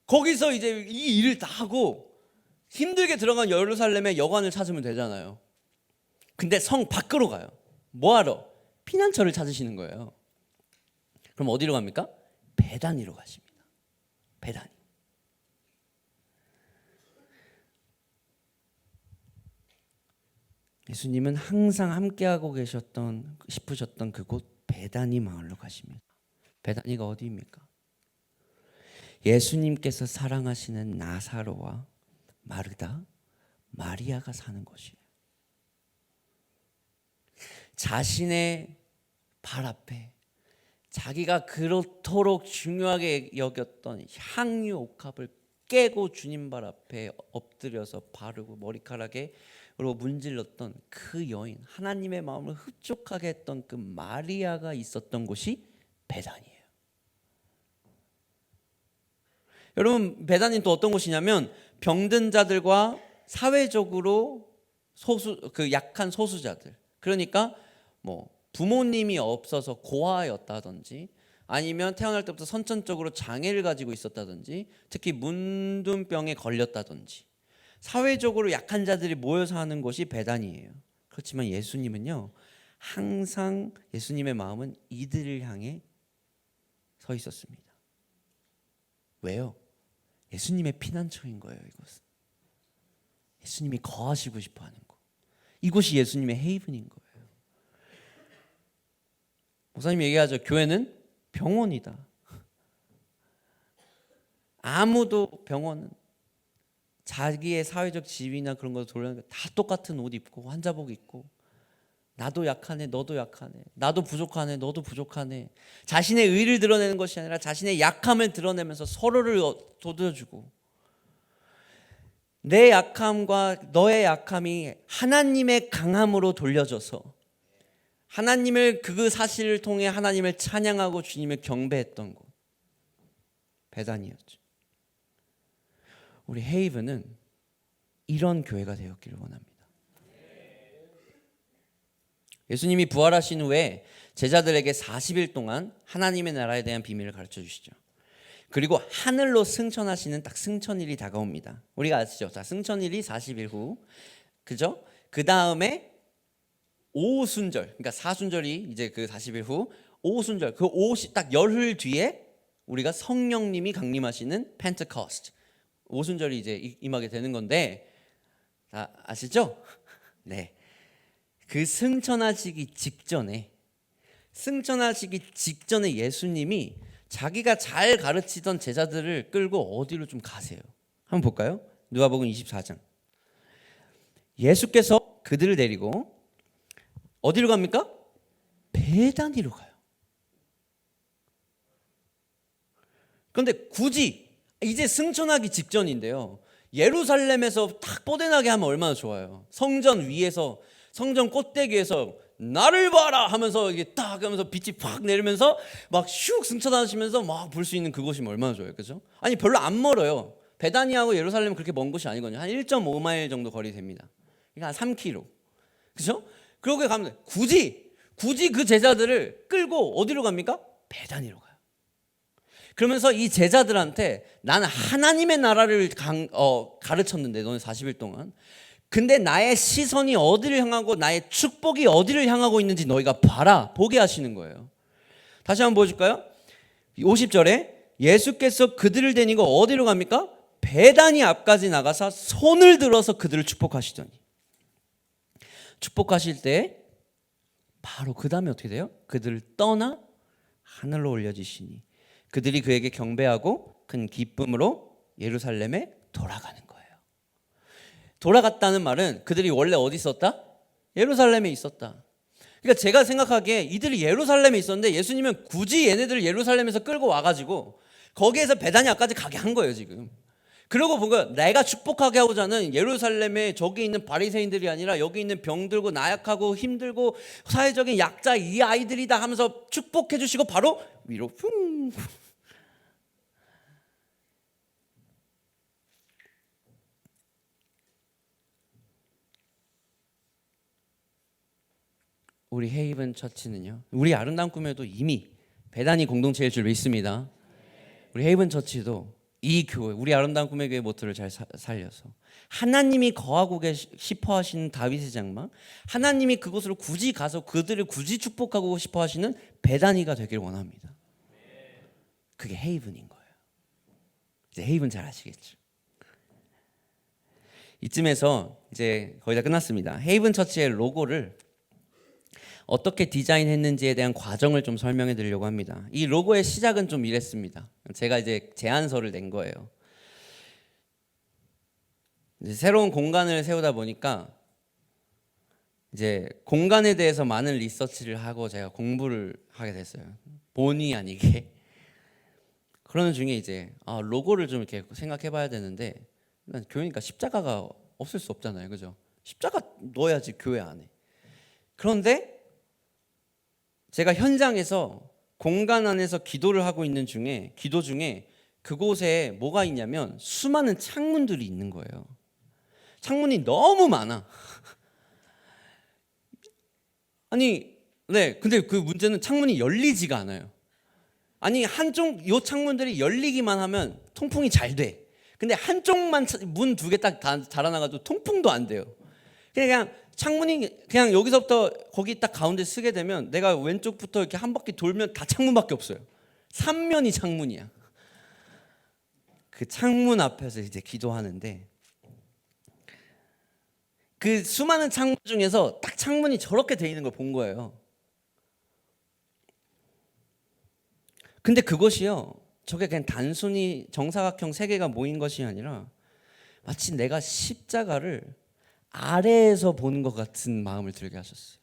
거기서 이제 이 일을 다 하고 힘들게 들어간 예루살렘에 여관을 찾으면 되잖아요. 근데 성 밖으로 가요. 뭐하러? 피난처를 찾으시는 거예요. 그럼 어디로 갑니까? 베다니로 가십니다. 베다니. 예수님은 항상 함께하고 싶으셨던 그곳 베다니 마을로 가십니다. 베다니가 어디입니까? 예수님께서 사랑하시는 나사로와 마르다, 마리아가 사는 곳이에요. 자신의 발 앞에 자기가 그렇도록 중요하게 여겼던 향유 옥합을 깨고 주님 발 앞에 엎드려서 바르고 머리카락에 그리고 문질렀던 그 여인, 하나님의 마음을 흡족하게 했던 그 마리아가 있었던 곳이 베다니예요. 여러분, 베다니는 또 어떤 곳이냐면 병든 자들과 사회적으로 약한 소수자들, 그러니까 뭐 부모님이 없어서 고아였다든지 아니면 태어날 때부터 선천적으로 장애를 가지고 있었다든지 특히 문둥병에 걸렸다든지 사회적으로 약한 자들이 모여서 하는 곳이 베단이에요. 그렇지만 예수님은요, 항상 예수님의 마음은 이들을 향해 서 있었습니다. 왜요? 예수님의 피난처인 거예요. 이곳은 예수님이 거하시고 싶어하는 곳. 이곳이 예수님의 헤이븐인 거예요. 목사님 얘기하죠. 교회는 병원이다. 아무도 병원은 자기의 사회적 지위나 그런 거 돌려놓으면 다 똑같은 옷 입고 환자복 입고, 나도 약하네 너도 약하네, 나도 부족하네 너도 부족하네, 자신의 의를 드러내는 것이 아니라 자신의 약함을 드러내면서 서로를 도와주고, 내 약함과 너의 약함이 하나님의 강함으로 돌려져서 하나님을, 그 사실을 통해 하나님을 찬양하고 주님을 경배했던 곳, 베단이었죠. 우리 헤이븐은 이런 교회가 되었기를 원합니다. 예수님이 부활하신 후에 제자들에게 40일 동안 하나님의 나라에 대한 비밀을 가르쳐 주시죠. 그리고 하늘로 승천하시는 딱 승천일이 다가옵니다. 우리가 아시죠? 자, 승천일이 40일 후, 그죠? 그 다음에 오순절, 그러니까 사순절이 이제 그 40일 후, 오순절, 그 딱 열흘 뒤에 우리가 성령님이 강림하시는 펜테코스트, 오순절이 이제 임하게 되는 건데, 다 아시죠? 네. 그 승천하시기 직전에 예수님이 자기가 잘 가르치던 제자들을 끌고 어디로 좀 가세요. 한번 볼까요? 누가복음 24장. 예수께서 그들을 데리고 어디로 갑니까? 베다니로 가요. 그런데 굳이 이제 승천하기 직전인데요, 예루살렘에서 딱 뻗어나게 하면 얼마나 좋아요. 성전 위에서, 성전 꼭대기에서 나를 봐라 하면서 이게 딱 하면서 빛이 팍 내리면서 막 슉 승천하시면서 막 볼 수 있는 그곳이면 얼마나 좋아요. 그죠? 아니 별로 안 멀어요. 베다니하고 예루살렘은 그렇게 먼 곳이 아니거든요. 한 1.5마일 정도 거리 됩니다. 그러니까 한 3km. 그죠? 그렇게 가면 돼. 굳이 그 제자들을 끌고 어디로 갑니까? 베다니로 가요. 그러면서 이 제자들한테 나는 하나님의 나라를 가르쳤는데 너는 40일 동안, 근데 나의 시선이 어디를 향하고 나의 축복이 어디를 향하고 있는지 너희가 봐라, 보게 하시는 거예요. 다시 한번 보여줄까요? 50절에 예수께서 그들을 데리고 어디로 갑니까? 베다니 앞까지 나가서 손을 들어서 그들을 축복하시더니, 축복하실 때 바로 그 다음에 어떻게 돼요? 그들을 떠나 하늘로 올려지시니 그들이 그에게 경배하고 큰 기쁨으로 예루살렘에 돌아가는 거예요. 돌아갔다는 말은 그들이 원래 어디 있었다? 예루살렘에 있었다. 그러니까 제가 생각하기에 이들이 예루살렘에 있었는데 예수님은 굳이 얘네들을 예루살렘에서 끌고 와가지고 거기에서 베다니아까지 가게 한 거예요 지금. 그러고 보니까 내가 축복하게 하고자 하는 예루살렘에 저기 있는 바리새인들이 아니라 여기 있는 병들고 나약하고 힘들고 사회적인 약자 이 아이들이다 하면서 축복해 주시고 바로 위로 쿵. 우리 헤이븐 처치는요, 우리 아름다운 꿈에도 이미 베다니 공동체일 줄 믿습니다. 우리 헤이븐 처치도 이 교회, 우리 아름다운 꿈의 교회 모토를 잘 살려서 하나님이 거하고 싶어 하시는 다윗의 장막, 하나님이 그곳으로 굳이 가서 그들을 굳이 축복하고 싶어 하시는 베다니가 되길 원합니다. 그게 헤이븐인 거예요. 이제 헤이븐 잘 아시겠죠? 이쯤에서 이제 거의 다 끝났습니다. 헤이븐 처치의 로고를 어떻게 디자인했는지에 대한 과정을 좀 설명해 드리려고 합니다. 이 로고의 시작은 좀 이랬습니다. 제가 이제 제안서를 낸 거예요. 이제 새로운 공간을 세우다 보니까 이제 공간에 대해서 많은 리서치를 하고 제가 공부를 하게 됐어요. 본의 아니게. 그러는 중에 이제 로고를 좀 이렇게 생각해 봐야 되는데, 교회니까 십자가가 없을 수 없잖아요. 그죠? 십자가 넣어야지 교회 안에. 그런데 제가 현장에서 공간 안에서 기도를 하고 있는 기도 중에 그곳에 뭐가 있냐면 수많은 창문들이 있는 거예요. 창문이 너무 많아. 아니, 네, 근데 그 문제는 창문이 열리지가 않아요. 아니, 한쪽 요 창문들이 열리기만 하면 통풍이 잘 돼. 근데 한쪽만 문 두 개 딱 달아놔가지고 통풍도 안 돼요. 그냥 창문이 그냥 여기서부터 거기 딱 가운데 쓰게 되면 내가 왼쪽부터 이렇게 한 바퀴 돌면 다 창문밖에 없어요. 3면이 창문이야. 그 창문 앞에서 이제 기도하는데 그 수많은 창문 중에서 딱 창문이 저렇게 돼 있는 걸 본 거예요. 근데 그것이요, 저게 그냥 단순히 정사각형 세 개가 모인 것이 아니라 마치 내가 십자가를 아래에서 보는 것 같은 마음을 들게 하셨어요.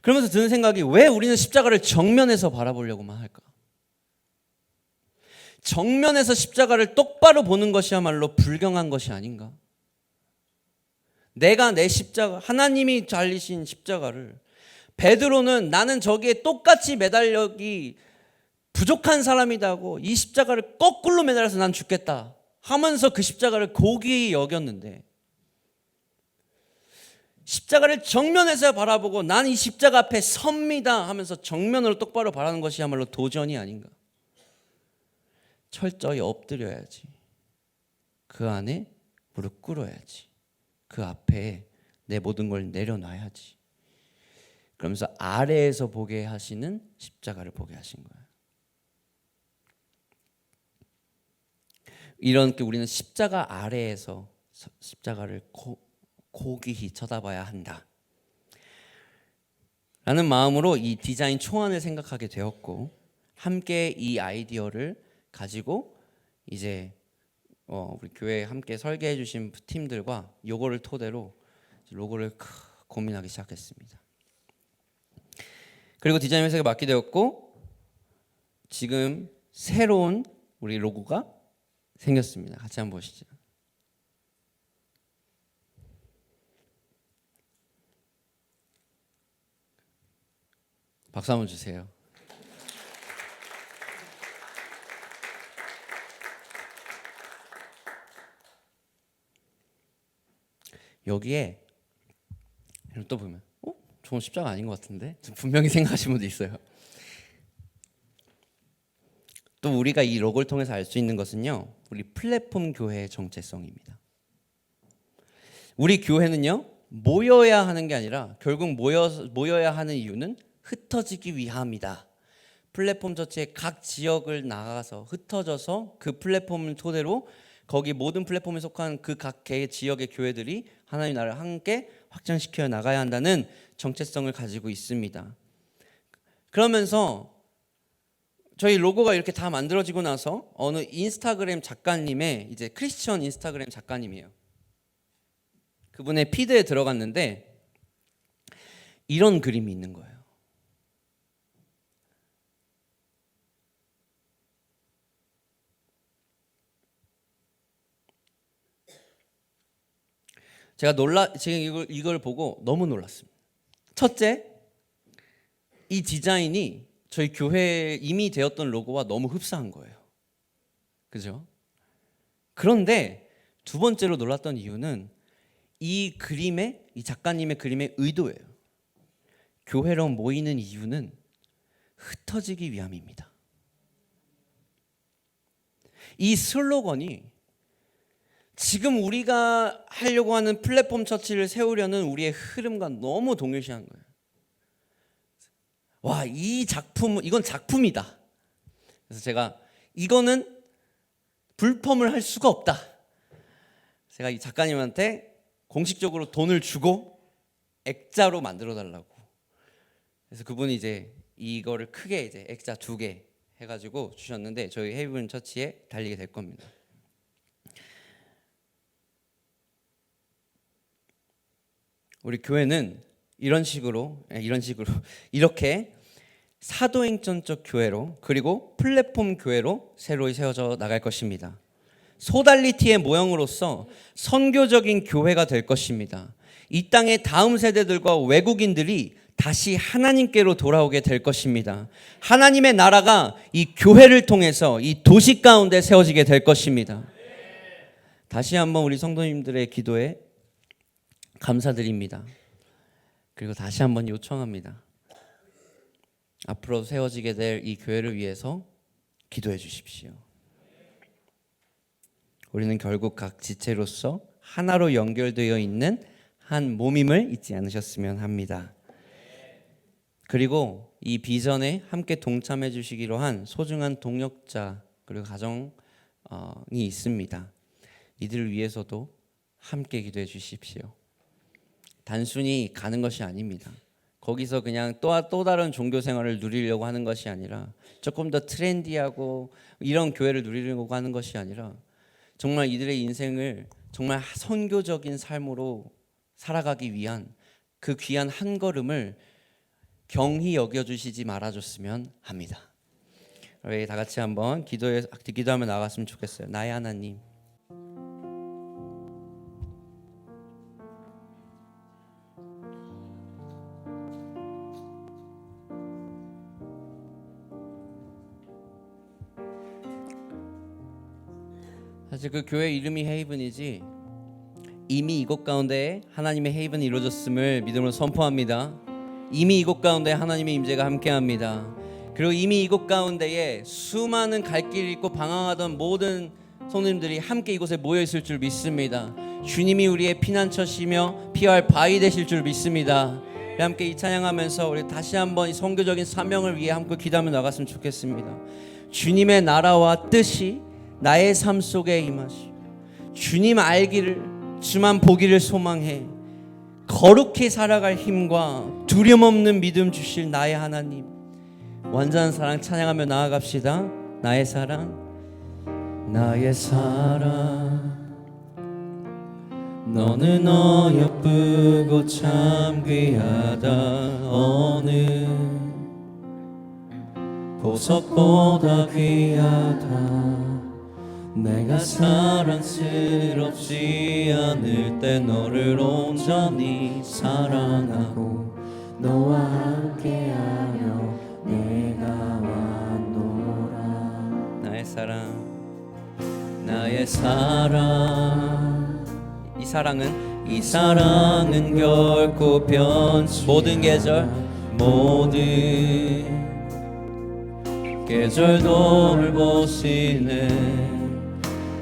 그러면서 드는 생각이, 왜 우리는 십자가를 정면에서 바라보려고만 할까? 정면에서 십자가를 똑바로 보는 것이야말로 불경한 것이 아닌가? 내가 내 십자가, 하나님이 달리신 십자가를, 베드로는 나는 저기에 똑같이 매달려기 부족한 사람이다고 이 십자가를 거꾸로 매달아서 난 죽겠다 하면서 그 십자가를 고귀히 여겼는데, 십자가를 정면에서 바라보고 난 이 십자가 앞에 섭니다 하면서 정면으로 똑바로 바라는 것이야말로 도전이 아닌가? 철저히 엎드려야지, 그 안에 무릎 꿇어야지, 그 앞에 내 모든 걸 내려놔야지, 그러면서 아래에서 보게 하시는 십자가를 보게 하신 거예요. 이렇게 우리는 십자가 아래에서 십자가를 고귀히 쳐다봐야 한다 라는 마음으로 이 디자인 초안을 생각하게 되었고, 함께 이 아이디어를 가지고 이제 우리 교회에 함께 설계해 주신 팀들과 요거를 토대로 로고를 고민하기 시작했습니다. 그리고 디자인 회사에 맡게 되었고, 지금 새로운 우리 로고가 생겼습니다. 같이 한번 보시죠. 박수 한번 주세요. 여기에 또 보면 저건 십자가 아닌 것 같은데 분명히 생각하시는 분도 있어요. 또 우리가 이 로고를 통해서 알 수 있는 것은요, 우리 플랫폼 교회의 정체성입니다. 우리 교회는요, 모여야 하는 게 아니라 결국 모여야 하는 이유는 흩어지기 위함이다. 플랫폼 전체의 각 지역을 나가서 흩어져서 그 플랫폼을 토대로 거기 모든 플랫폼에 속한 그 각 개의 지역의 교회들이 하나님 나라를 함께 확장시켜 나가야 한다는 정체성을 가지고 있습니다. 그러면서 저희 로고가 이렇게 다 만들어지고 나서 어느 인스타그램 작가님의, 이제 크리스천 인스타그램 작가님이에요. 그분의 피드에 들어갔는데 이런 그림이 있는 거예요. 제가 지금 이걸 보고 너무 놀랐습니다. 첫째, 이 디자인이 저희 교회에 이미 되었던 로고와 너무 흡사한 거예요. 그죠? 그런데 두 번째로 놀랐던 이유는 이 작가님의 그림의 의도예요. 교회로 모이는 이유는 흩어지기 위함입니다. 이 슬로건이 지금 우리가 하려고 하는 플랫폼 처치를 세우려는 우리의 흐름과 너무 동일시한 거예요. 와, 이건 작품이다. 그래서 제가 이거는 불펌을 할 수가 없다. 제가 이 작가님한테 공식적으로 돈을 주고 액자로 만들어 달라고. 그래서 그분이 이제 이거를 크게 이제 액자 2개 해가지고 주셨는데 저희 헤이븐 처치에 달리게 될 겁니다. 우리 교회는 이런 식으로 이렇게 사도행전적 교회로, 그리고 플랫폼 교회로 새로이 세워져 나갈 것입니다. 소달리티의 모형으로서 선교적인 교회가 될 것입니다. 이 땅의 다음 세대들과 외국인들이 다시 하나님께로 돌아오게 될 것입니다. 하나님의 나라가 이 교회를 통해서 이 도시 가운데 세워지게 될 것입니다. 다시 한번 우리 성도님들의 기도에 감사드립니다. 그리고 다시 한번 요청합니다. 앞으로 세워지게 될 이 교회를 위해서 기도해 주십시오. 우리는 결국 각 지체로서 하나로 연결되어 있는 한 몸임을 잊지 않으셨으면 합니다. 그리고 이 비전에 함께 동참해 주시기로 한 소중한 동역자 그리고 가정이 있습니다. 이들을 위해서도 함께 기도해 주십시오. 단순히 가는 것이 아닙니다. 거기서 그냥 또 다른 종교 생활을 누리려고 하는 것이 아니라 조금 더 트렌디하고 이런 교회를 누리려고 하는 것이 아니라 정말 이들의 인생을 정말 선교적인 삶으로 살아가기 위한 그 귀한 한 걸음을 경히 여겨주시지 말아줬으면 합니다. 우리 다 같이 한번 기도하며 나갔으면 좋겠어요. 나의 하나님, 사실 그 교회 이름이 헤이븐이지 이미 이곳 가운데 하나님의 헤이븐이 이루어졌음을 믿음으로 선포합니다. 이미 이곳 가운데 하나님의 임재가 함께합니다. 그리고 이미 이곳 가운데에 수많은 갈 길 잃고 방황하던 모든 성도님들이 함께 이곳에 모여 있을 줄 믿습니다. 주님이 우리의 피난처시며 피할 바위 되실 줄 믿습니다. 우리 함께 이 찬양하면서 우리 다시 한번 이 선교적인 사명을 위해 함께 기도하며 나갔으면 좋겠습니다. 주님의 나라와 뜻이 나의 삶 속에 임하시고 주님 알기를 주만 보기를 소망해 거룩히 살아갈 힘과 두려움 없는 믿음 주실 나의 하나님, 완전한 사랑 찬양하며 나아갑시다. 나의 사랑, 나의 사랑, 너는 어여쁘고 참 귀하다. 어느 보석보다 귀하다. 내가 사랑스럽지 않을 때 너를 온전히 사랑하고 너와 함께하며 내가 왔노라. 나의 사랑, 나의 사랑, 이 사랑은 결코 변치 모든 계절 돌보시네.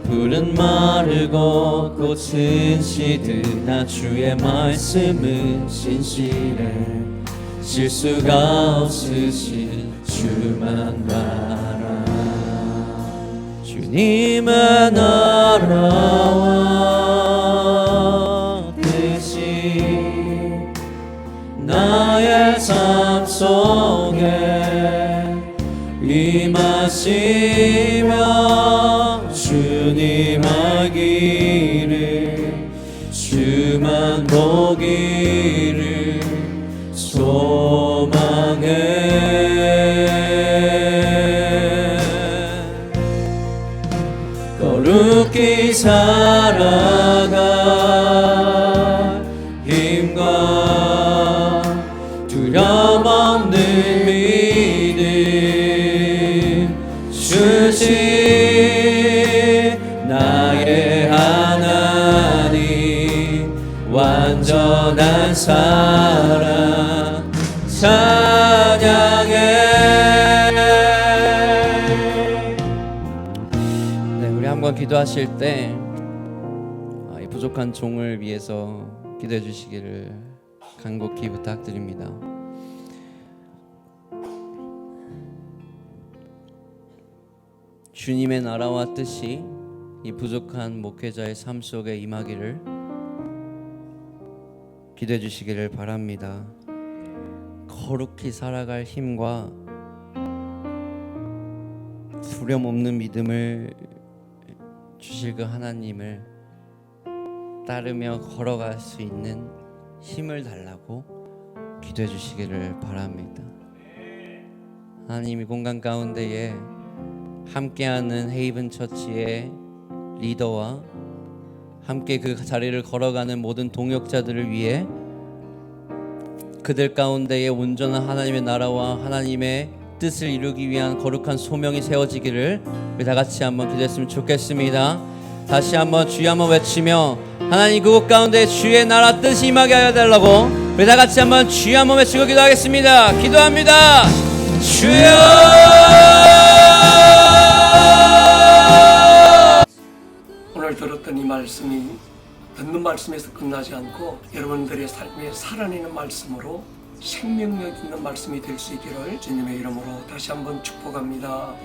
푸른 마르고 꽃은 시드나 주의 말씀은 진실해. 실수가 없으신 주만 바라. 주님의 나라와 뜻이 나의 삶 속에 임하시며 주님 알기를 주만 보기를 소망해. 거룩히 살아갈 힘과 두려움 없는 믿음 주시 나의 하나님, 완전한 사랑 찬양해. 네, 우리 한번 기도하실 때 이 부족한 종을 위해서 기도해 주시기를 간곡히 부탁드립니다. 주님의 나라와 뜻이 이 부족한 목회자의 삶 속에 임하기를 기도해 주시기를 바랍니다. 거룩히 살아갈 힘과 두려움 없는 믿음을 주실 그 하나님을 따르며 걸어갈 수 있는 힘을 달라고 기도해 주시기를 바랍니다. 하나님, 이 공간 가운데에 함께하는 헤이븐 처치의 리더와 함께 그 자리를 걸어가는 모든 동역자들을 위해 그들 가운데에 온전한 하나님의 나라와 하나님의 뜻을 이루기 위한 거룩한 소명이 세워지기를 우리 다 같이 한번 기도했으면 좋겠습니다. 다시 한번 주여 한번 외치며 하나님 그곳 가운데 주의 나라 뜻이 임하게 하여 달라고 우리 다 같이 한번 주여 한번 외치고 기도하겠습니다. 기도합니다. 주여! 어떤 이 말씀이 듣는 말씀에서 끝나지 않고 여러분들의 삶에 살아내는 말씀으로 생명력 있는 말씀이 될 수 있기를 주님의 이름으로 다시 한번 축복합니다.